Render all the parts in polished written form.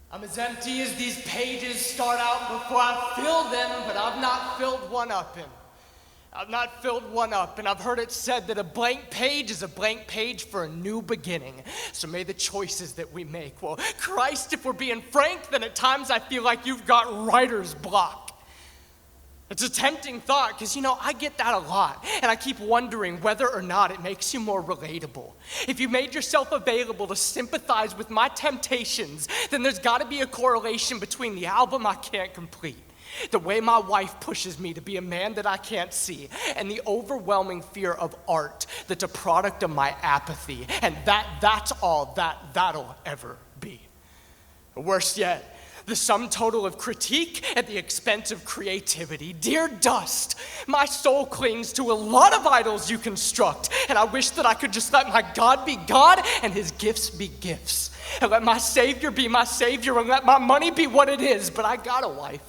I'm as empty as these pages start out before I fill them, but I've not filled one up. And I've heard it said that a blank page is a blank page for a new beginning. So may the choices that we make, well, Christ, if we're being frank, then at times I feel like you've got writer's block. It's a tempting thought because, I get that a lot. And I keep wondering whether or not it makes you more relatable. If you made yourself available to sympathize with my temptations, then there's got to be a correlation between the album I can't complete, the way my wife pushes me to be a man that I can't see, and the overwhelming fear of art that's a product of my apathy. And that's all that'll ever be. Worse yet, the sum total of critique at the expense of creativity. Dear dust, my soul clings to a lot of idols you construct, and I wish that I could just let my God be God and his gifts be gifts, and let my Savior be my Savior, and let my money be what it is, but I got a wife.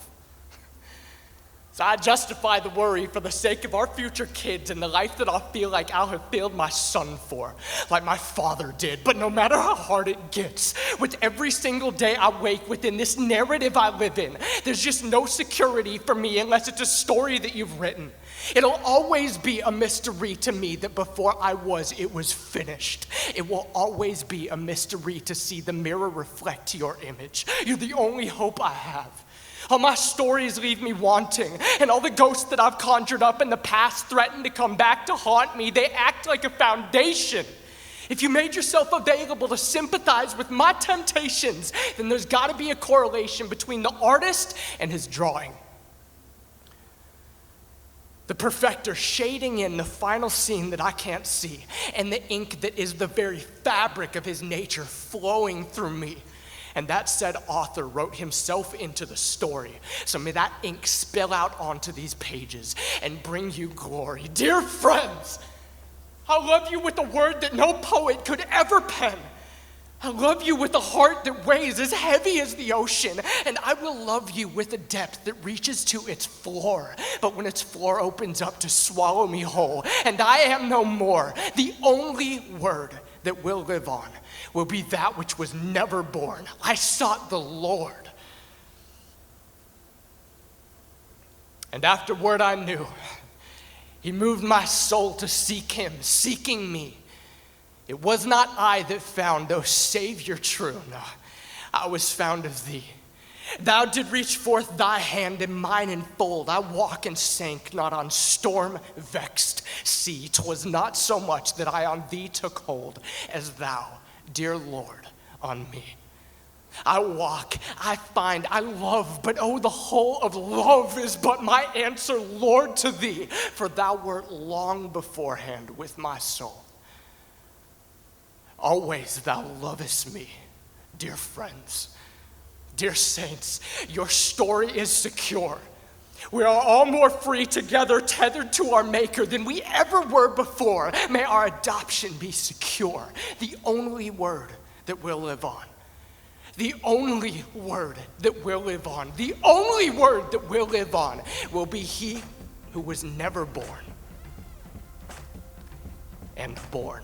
So I justify the worry for the sake of our future kids and the life that I feel like I'll have failed my son for, like my father did. But no matter how hard it gets, with every single day I wake within this narrative I live in, there's just no security for me unless it's a story that you've written. It'll always be a mystery to me that before I was, it was finished. It will always be a mystery to see the mirror reflect your image. You're the only hope I have. All my stories leave me wanting, and all the ghosts that I've conjured up in the past threaten to come back to haunt me. They act like a foundation. If you made yourself available to sympathize with my temptations, then there's got to be a correlation between the artist and his drawing. The perfecter shading in the final scene that I can't see, and the ink that is the very fabric of his nature flowing through me. And that said author wrote himself into the story. So may that ink spill out onto these pages and bring you glory. Dear friends, I love you with a word that no poet could ever pen. I love you with a heart that weighs as heavy as the ocean. And I will love you with a depth that reaches to its floor. But when its floor opens up to swallow me whole, and I am no more, the only word that will live on will be that which was never born. I sought the Lord. And afterward I knew he moved my soul to seek him, seeking me. It was not I that found, O Savior true. No, I was found of thee. Thou did reach forth thy hand and mine enfold. I walk and sank not on storm-vexed sea. 'Twas not so much that I on thee took hold as thou, dear Lord, on me. I walk, I find, I love, but oh, the whole of love is but my answer, Lord, to thee, for thou wert long beforehand with my soul. Always thou lovest me, dear friends. Dear saints, your story is secure. We are all more free together, tethered to our Maker, than we ever were before. May our adoption be secure. The only word that will live on. The only word that will live on. The only word that will live on will be he who was never born and born.